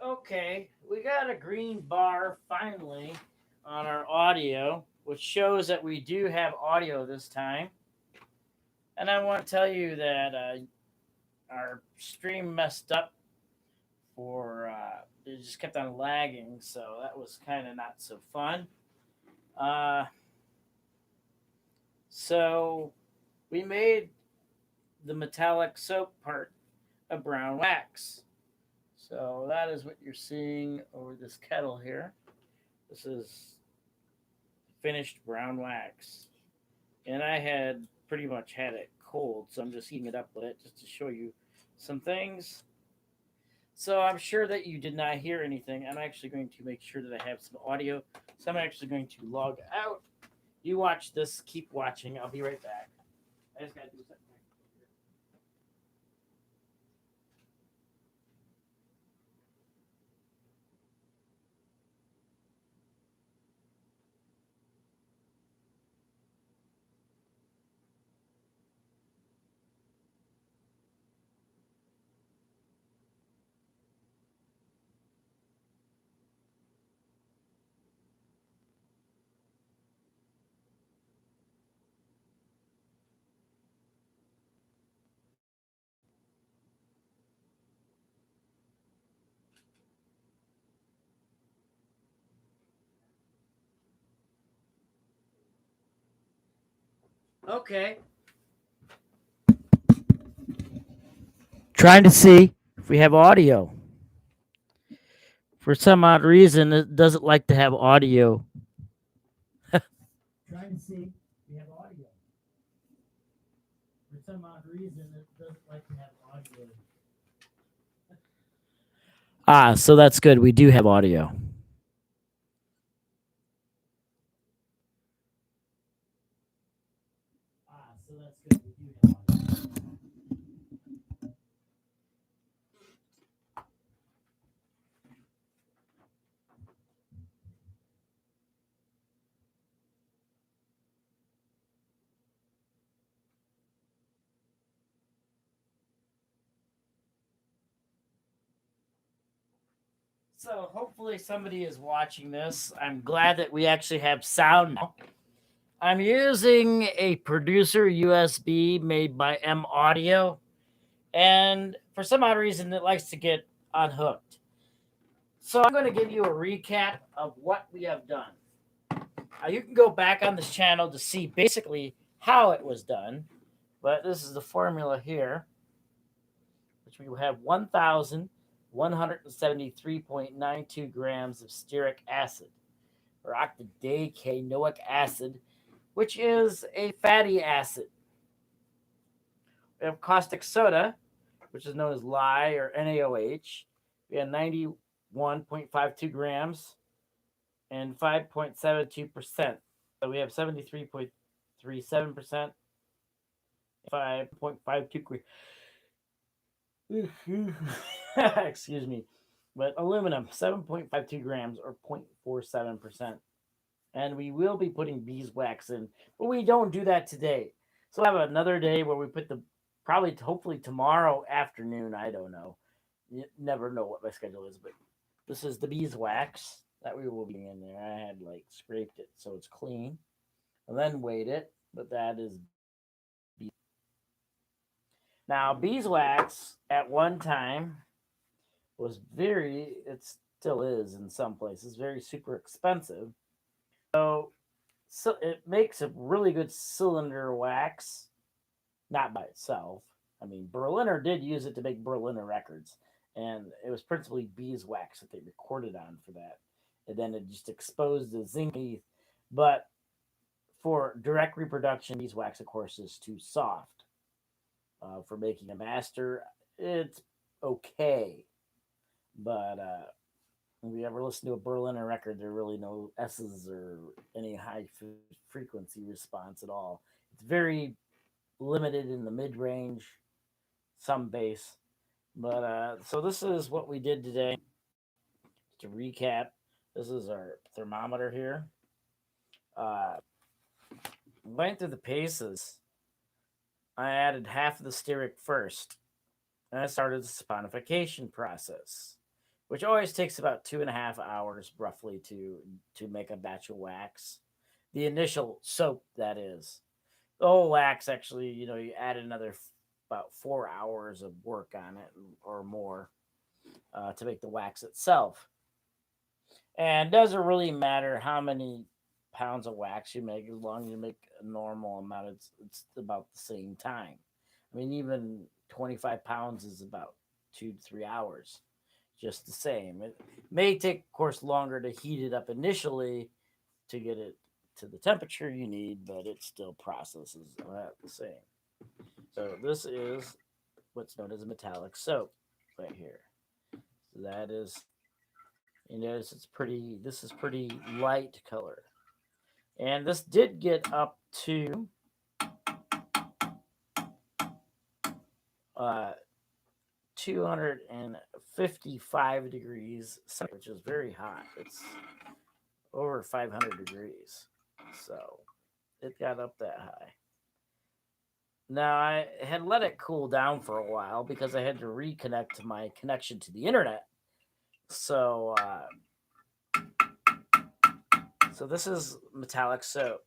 Okay, we got a green bar finally on our audio, which shows that we do have audio this time. And I want to tell you that our stream messed up for it just kept on lagging, so that was kind of not so fun. Uh, so we made the metallic soap part of brown wax. So that is what you're seeing over this kettle here. This is finished brown wax. And I had pretty much had it cold, so I'm just heating it up with it just to show you some things. So I'm sure that you did not hear anything. I'm actually going to make sure that I have some audio. So I'm actually going to log out. You watch this, keep watching. I'll be right back. I just gotta do something. Okay. Trying to see if we have audio. For some odd reason, it doesn't like to have audio. Trying to see if we have audio. For some odd reason, it doesn't like to have audio. So that's good. We do have audio. So that's good. We do have audio. So hopefully somebody is watching this. I'm glad that we actually have sound now. I'm using a producer USB made by M Audio, and for some odd reason, it likes to get unhooked. So I'm going to give you a recap of what we have done. You can go back on this channel to see basically how it was done, but this is the formula here, which we have 1,173.92 grams of stearic acid or octadecanoic acid, which is a fatty acid. We have caustic soda, which is known as lye or NaOH. We have 91.52 grams and 5.72%. So we have 73.37%, 5.52. Excuse me. But aluminum, 7.52 grams or 0.47%. And we will be putting beeswax in, but we don't do that today. So we'll have another day where we put the probably hopefully tomorrow afternoon. I don't know. You never know what my schedule is, but this is the beeswax that we will be in there. I had like scraped it so it's clean and then weighed it, but that is now beeswax at one time was very, it still is in some places, very super expensive. So it makes a really good cylinder wax, not by itself. I mean, Berliner did use it to make Berliner records, and it was principally beeswax that they recorded on for that. And then it just exposed the zinc teeth. But for direct reproduction, beeswax, of course, is too soft. For making a master, it's okay. But if you ever listen to a Berliner record, there are really no S's or any high frequency response at all. It's very limited in the mid range, some bass. But so this is what we did today. To recap, this is our thermometer here. Uh, went through the paces. I added half of the stearic first, and I started the saponification process, which always takes about 2.5 hours roughly to make a batch of wax. The initial soap, that is. The whole wax, actually, you add another about 4 hours of work on it or more to make the wax itself. And it doesn't really matter how many pounds of wax you make, as long as you make a normal amount, it's about the same time. I mean, even 25 pounds is about 2 to 3 hours, just the same. It may take, of course, longer to heat it up initially to get it to the temperature you need, but it still processes about the same. So this is what's known as a metallic soap right here. So that is, you notice it's pretty. This is pretty light color, and this did get up to uh, 255 degrees, which is very hot. It's over 500 degrees, so it got up that high. Now I had let it cool down for a while because I had to reconnect my connection to the internet. So, so this is metallic soap,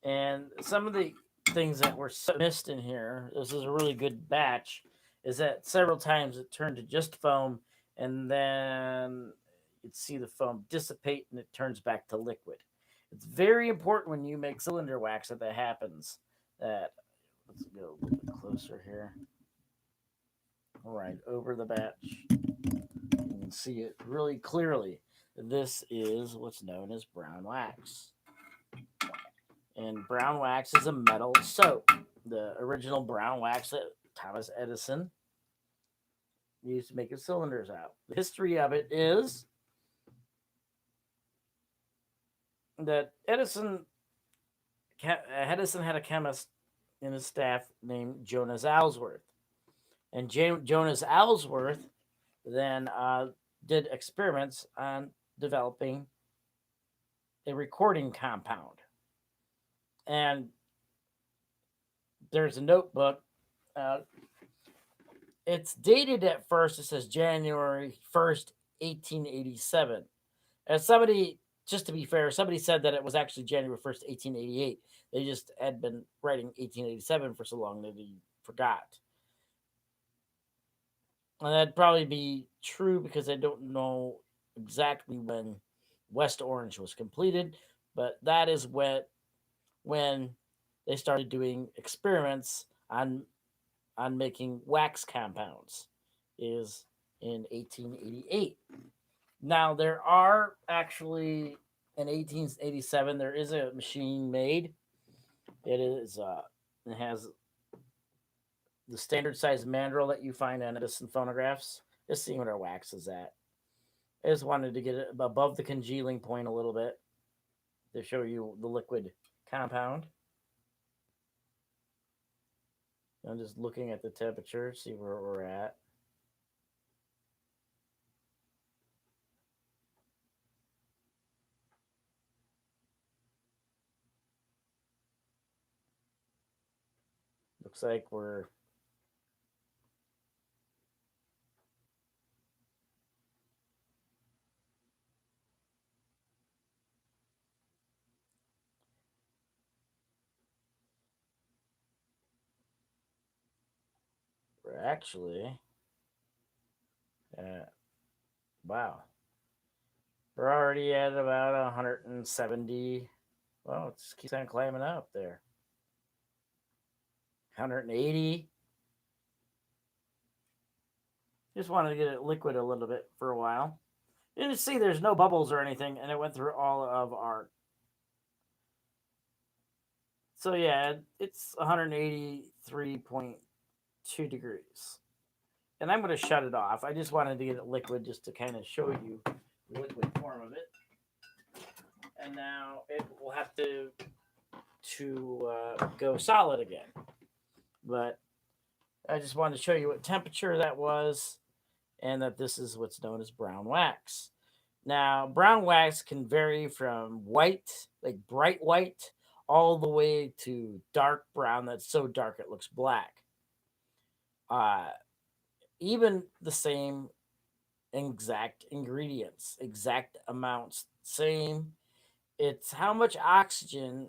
and some of the things that were missed in here. This is a really good batch. Is that several times it turned to just foam, and then you'd see the foam dissipate and it turns back to liquid. It's very important when you make cylinder wax that happens. That Let's go a little bit closer here. All right, over the batch. You can see it really clearly. This is what's known as brown wax. And brown wax is a metal soap. The original brown wax that Thomas Edison used to make his cylinders out. The history of it is that Edison had a chemist in his staff named Jonas Ellsworth. And Jonas Ellsworth then did experiments on developing a recording compound. And there's a notebook. It's dated at first, it says January 1st, 1887. As somebody, just to be fair, somebody said that it was actually January 1st, 1888. They just had been writing 1887 for so long that he forgot. And that'd probably be true because I don't know exactly when West Orange was completed, but that is when they started doing experiments on making wax compounds, is in 1888. Now there are actually, in 1887 there is a machine made. It has the standard size mandrel that you find on Edison phonographs. Just seeing what our wax is at. I just wanted to get it above the congealing point a little bit to show you the liquid compound. I'm just looking at the temperature, see where we're at. Looks like we're actually wow. We're already at about 170. Well, it just keeps on climbing up there. 180. Just wanted to get it liquid a little bit for a while. You can see there's no bubbles or anything, and it went through all of our. So yeah, it's 183.2 degrees. And I'm going to shut it off. I just wanted to get it liquid just to kind of show you the liquid form of it. And now it will have to go solid again. But I just wanted to show you what temperature that was, and that this is what's known as brown wax. Now, brown wax can vary from white, like bright white, all the way to dark brown that's so dark it looks black. Even the same exact ingredients, exact amounts, same. It's how much oxygen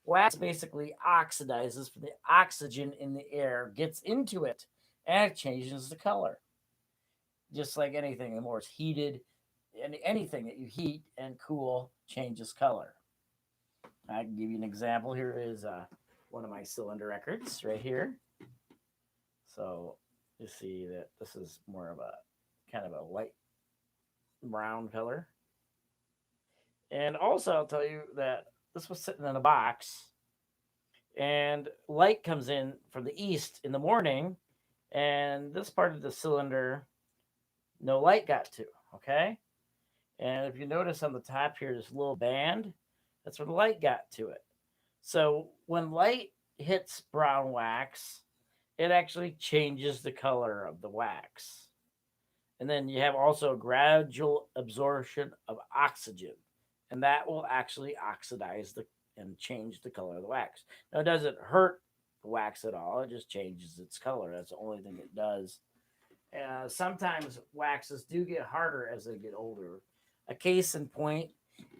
wax basically oxidizes from the oxygen in the air, gets into it, and it changes the color. Just like anything, the more it's heated, anything that you heat and cool changes color. I can give you an example. Here is one of my cylinder records right here. So you see that this is more of a kind of a light brown color. And also, I'll tell you that this was sitting in a box, and light comes in from the east in the morning, and this part of the cylinder, no light got to. Okay. And if you notice on the top here, this little band, that's where the light got to it. So when light hits brown wax, it actually changes the color of the wax. And then you have also gradual absorption of oxygen, and that will actually oxidize the and change the color of the wax. Now, it doesn't hurt the wax at all; it just changes its color. That's the only thing it does. Sometimes waxes do get harder as they get older. A case in point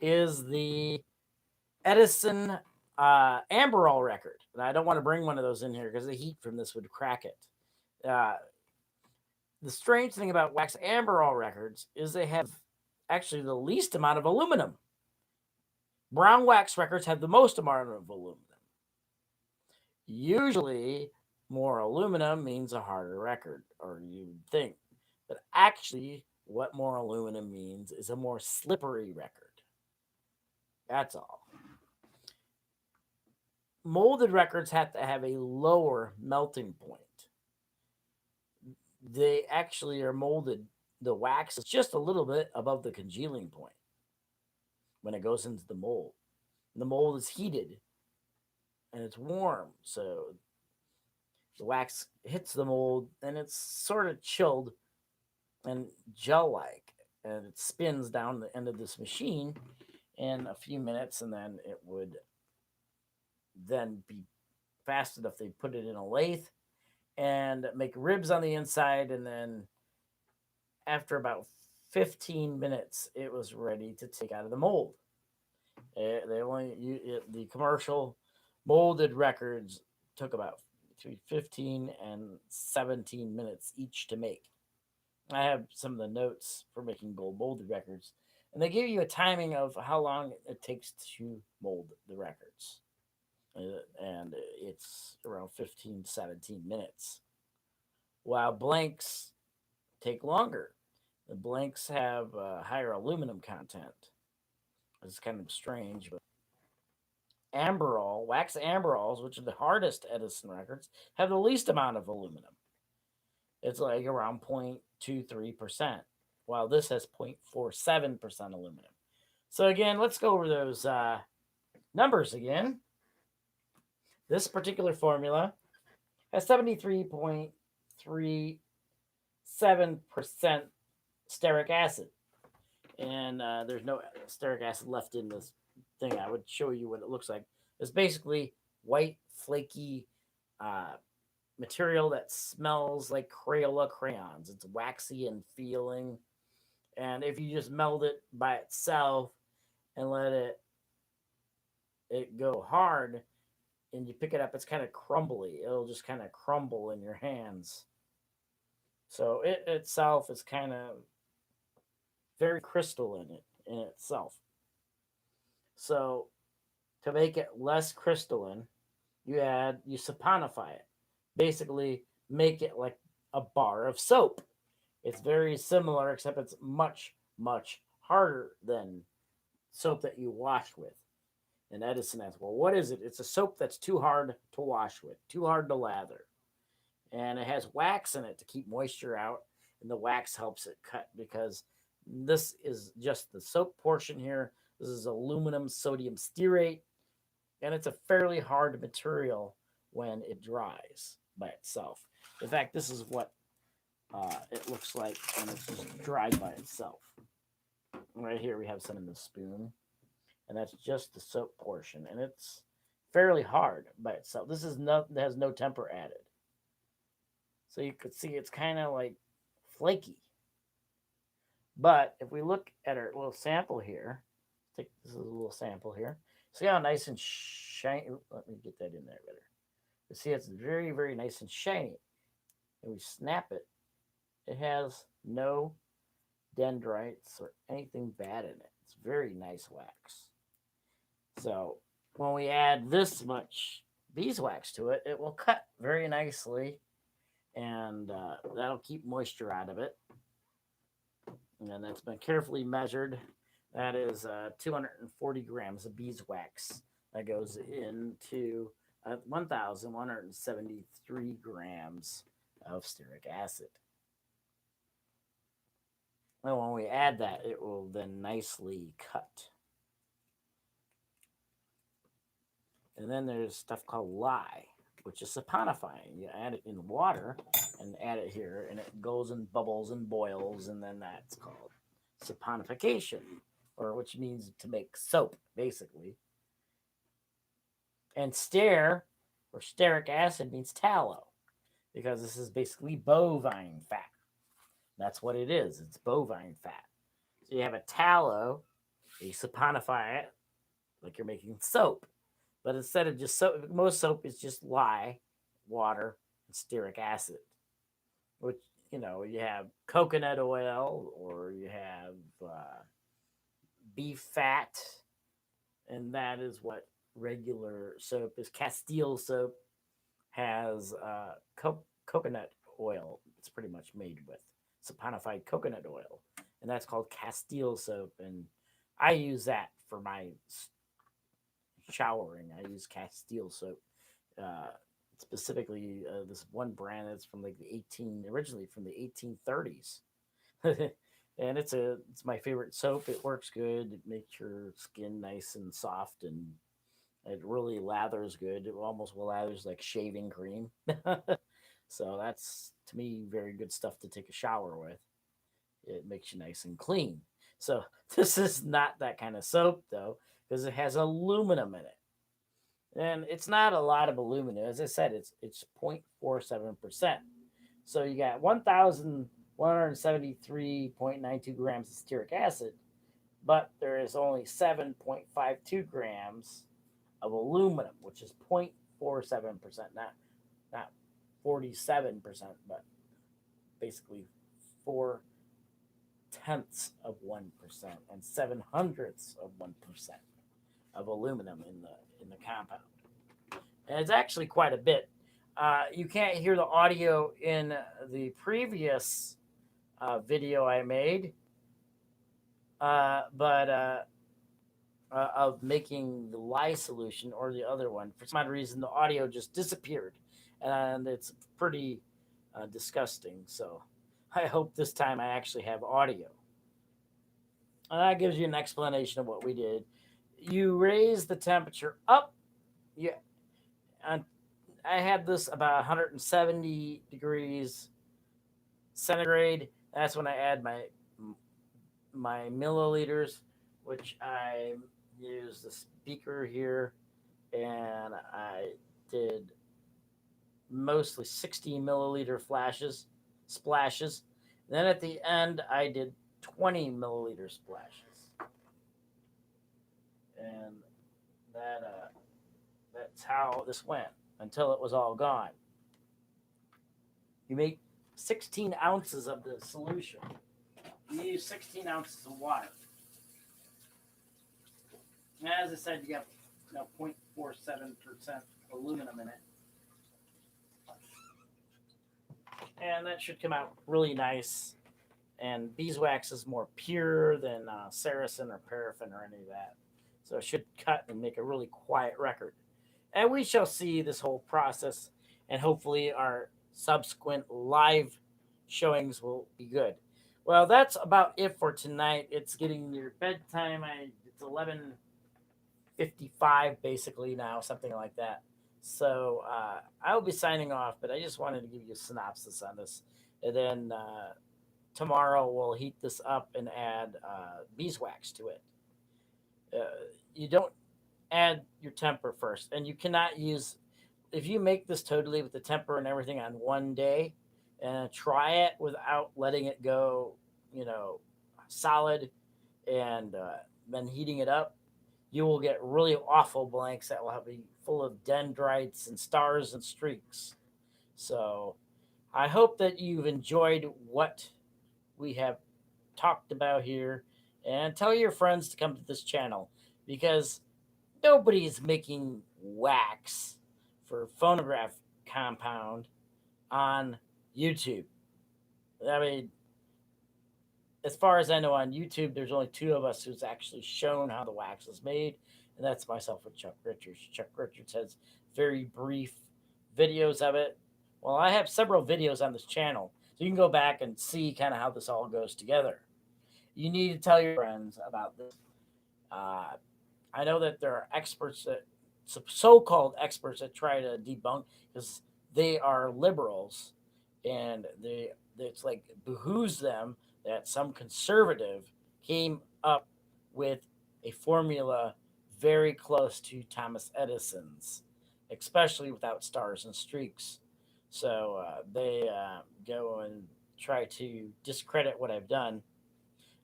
is the Edison Amberol record. And I don't want to bring one of those in here because the heat from this would crack it. Uh, the strange thing about wax Amberol records is they have actually the least amount of aluminum. Brown wax records have the most amount of aluminum. Usually, more aluminum means a harder record, or you'd think. But actually, what more aluminum means is a more slippery record. That's all. Molded records have to have a lower melting point. They actually are molded, the wax is just a little bit above the congealing point when it goes into the mold. The mold is heated and it's warm, so the wax hits the mold and it's sort of chilled and gel like, and it spins down the end of this machine in a few minutes, and then it would then be fast enough they put it in a lathe and make ribs on the inside, and then after about 15 minutes it was ready to take out of the mold. They only the commercial molded records took about between 15 and 17 minutes each to make. I have some of the notes for making gold molded records, and they give you a timing of how long it takes to mold the records. And it's around 15, 17 minutes. While blanks take longer. The blanks have higher aluminum content. It's kind of strange, but Amberol, wax Amberols, which are the hardest Edison records, have the least amount of aluminum. It's like around 0.23%, while this has 0.47% aluminum. So again, let's go over those numbers again. This particular formula has 73.37% stearic acid. And there's no stearic acid left in this thing. I would show you what it looks like. It's basically white, flaky material that smells like Crayola crayons. It's waxy and feeling. And if you just meld it by itself and let it go hard and you pick it up, it's kind of crumbly. It'll just kind of crumble in your hands. So it itself is kind of very crystalline in itself. So to make it less crystalline, you saponify it. Basically, make it like a bar of soap. It's very similar, except it's much, much harder than soap that you wash with. And Edison asked, well, what is it? It's a soap that's too hard to wash with, too hard to lather. And it has wax in it to keep moisture out, and the wax helps it cut because this is just the soap portion here. This is aluminum sodium stearate, and it's a fairly hard material when it dries by itself. In fact, this is what it looks like when it's just dried by itself. Right here we have some in the spoon, and that's just the soap portion, and it's fairly hard by itself. This is it has no temper added. So you could see it's kind of like flaky. But if we look at our little sample here, take this is a little sample here. See how nice and shiny. Let me get that in there better. You see, it's very, very nice and shiny. And we snap it. It has no dendrites or anything bad in it. It's very nice wax. So when we add this much beeswax to it, it will cut very nicely, and that'll keep moisture out of it. And that's been carefully measured. That is 240 grams of beeswax that goes into 1,173 grams of stearic acid. And when we add that, it will then nicely cut. And then there's stuff called lye, which is saponifying. You add it in water and add it here, and it goes and bubbles and boils, and then that's called saponification, or which means to make soap, basically. And stear, or stearic acid, means tallow, because this is basically bovine fat. That's what it is. It's bovine fat. So you have a tallow, you saponify it, like you're making soap. But instead of just soap, most soap is just lye, water, and stearic acid. Which, you have coconut oil, or you have beef fat, and that is what regular soap is. Castile soap has coconut oil. It's pretty much made with saponified coconut oil, and that's called Castile soap. And I use that for my showering. I use Castile soap. Uh, Specifically, this one brand that's from like originally from the 1830s. And it's my favorite soap. It works good. It makes your skin nice and soft, and it really lathers good. It almost lathers like shaving cream. So that's, to me, very good stuff to take a shower with. It makes you nice and clean. So this is not that kind of soap though, because it has aluminum in it. And it's not a lot of aluminum. As I said, it's 0.47%. So you got 1,173.92 grams of stearic acid, but there is only 7.52 grams of aluminum, which is 0.47%, not 47%, but basically 0.4% and 0.07% of aluminum in the compound. And it's actually quite a bit. You can't hear the audio in the previous video I made, but of making the lye solution, or the other one. For some odd reason, the audio just disappeared, and it's pretty disgusting. So I hope this time I actually have audio. And that gives you an explanation of what we did. You raise the temperature up. Yeah, and I had this about 170 degrees centigrade. That's when I add my milliliters, which I use the beaker here, and I did mostly 60 milliliter splashes. Then at the end, I did 20 milliliter splashes, and that's how this went until it was all gone. You make 16 ounces of the solution. You use 16 ounces of water. And as I said, you got 0.47% aluminum in it. And that should come out really nice. And beeswax is more pure than saracen or paraffin or any of that. So it should cut and make a really quiet record. And we shall see this whole process, and hopefully our subsequent live showings will be good. Well, that's about it for tonight. It's getting near bedtime. It's 11:55 basically now, something like that. So I will be signing off, but I just wanted to give you a synopsis on this. And then tomorrow we'll heat this up and add beeswax to it. Uh, you don't add your temper first, and you cannot use, if you make this totally with the temper and everything on one day, and try it without letting it go, you know, solid and then heating it up, you will get really awful blanks that will be full of dendrites and stars and streaks. So I hope that you've enjoyed what we have talked about here, and tell your friends to come to this channel because nobody's making wax for phonograph compound on YouTube. I mean, as far as I know, on YouTube, there's only two of us who's actually shown how the wax is made, and that's myself and Chuck Richards. Chuck Richards has very brief videos of it. Well, I have several videos on this channel, so you can go back and see kind of how this all goes together. You need to tell your friends about this. Uh, I know that there are experts that, so-called experts, that try to debunk because they are liberals, and it's like behooves them that some conservative came up with a formula very close to Thomas Edison's, especially without stars and streaks. So they go and try to discredit what I've done.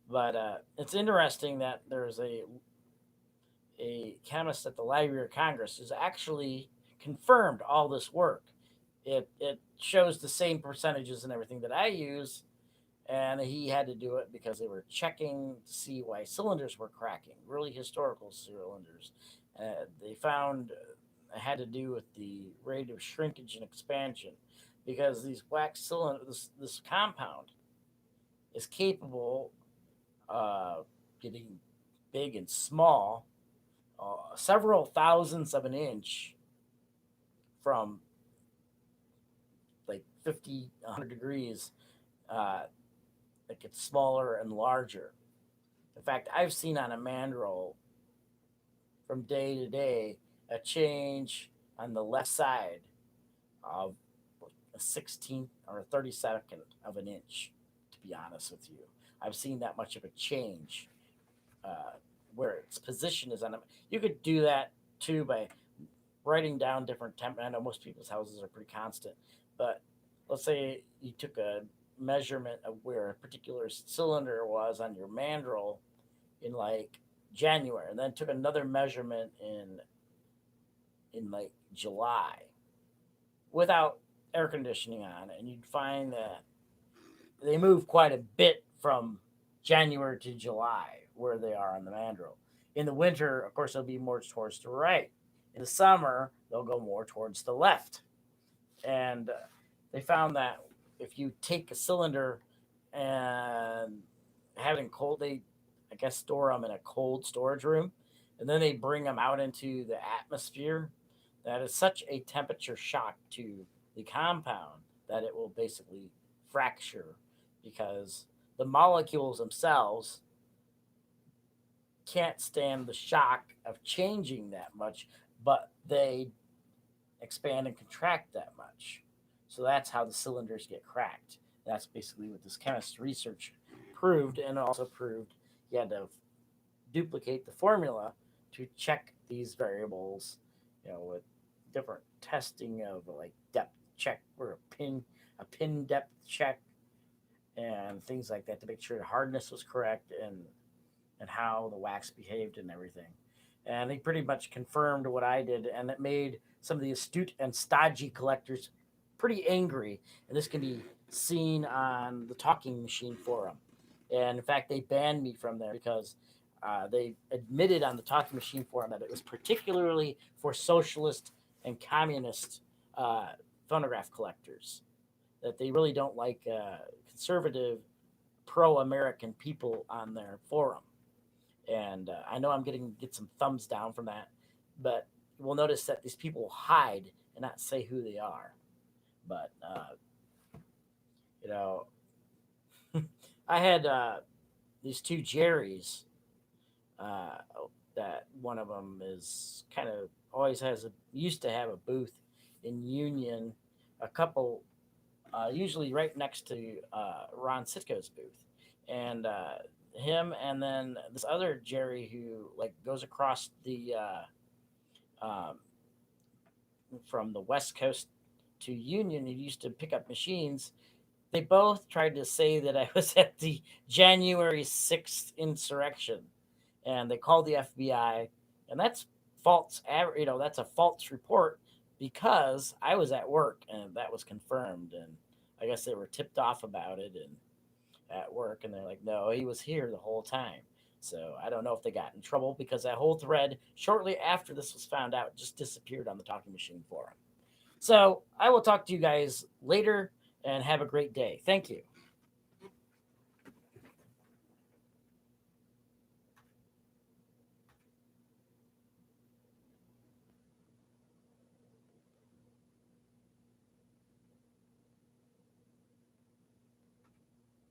But it's interesting that there's a chemist at the Library of Congress who's actually confirmed all this work. It shows the same percentages and everything that I use, and he had to do it because they were checking to see why cylinders were cracking, really historical cylinders. They found it had to do with the rate of shrinkage and expansion because these wax cylinders, this compound, is capable of getting big and small, several thousandths of an inch from like 50, 100 degrees. Uh, it gets smaller and larger. In fact, I've seen on a mandrel from day to day a change on the left side of a 16th or a 32nd of an inch, to be honest with you. I've seen that much of a change uh, where its position is on it. You could do that too by writing down different temp. I know most people's houses are pretty constant, but let's say you took a measurement of where a particular cylinder was on your mandrel in like January, and then took another measurement in like July without air conditioning on, and you'd find that they move quite a bit from January to July where they are on the mandrel. In the winter, of course, they'll be more towards the right. In the summer, they'll go more towards the left. And they found that if you take a cylinder and have it in cold, they, I guess, store them in a cold storage room, and then they bring them out into the atmosphere. That is such a temperature shock to the compound that it will basically fracture because the molecules themselves can't stand the shock of changing that much, but they expand and contract that much. So that's how the cylinders get cracked. That's basically what this chemist research proved, and also proved he had to duplicate the formula to check these variables, with different testing of like depth check or a pin depth check and things like that to make sure the hardness was correct and how the wax behaved and everything. And they pretty much confirmed what I did, and it made some of the astute and stodgy collectors pretty angry. And this can be seen on the Talking Machine forum. And in fact, they banned me from there because they admitted on the Talking Machine forum that it was particularly for socialist and communist phonograph collectors. That they really don't like conservative, pro-American people on their forum. And I know I'm get some thumbs down from that, but we'll notice that these people hide and not say who they are. But you know, I had these two Jerrys. Uh, that one of them is kind of always used to have a booth in Union, a couple usually right next to Ron Sitko's booth, and him, and then this other Jerry who like goes across the um, from the West Coast to Union. He used to pick up machines. They both tried to say that I was at the January 6th insurrection, and they called the FBI, and that's false. That's a false report because I was at work and that was confirmed, and I guess they were tipped off about it and at work, and they're like, no, he was here the whole time. So I don't know if they got in trouble because that whole thread shortly after this was found out just disappeared on the Talking Machine forum. So I will talk to you guys later and have a great day. Thank you.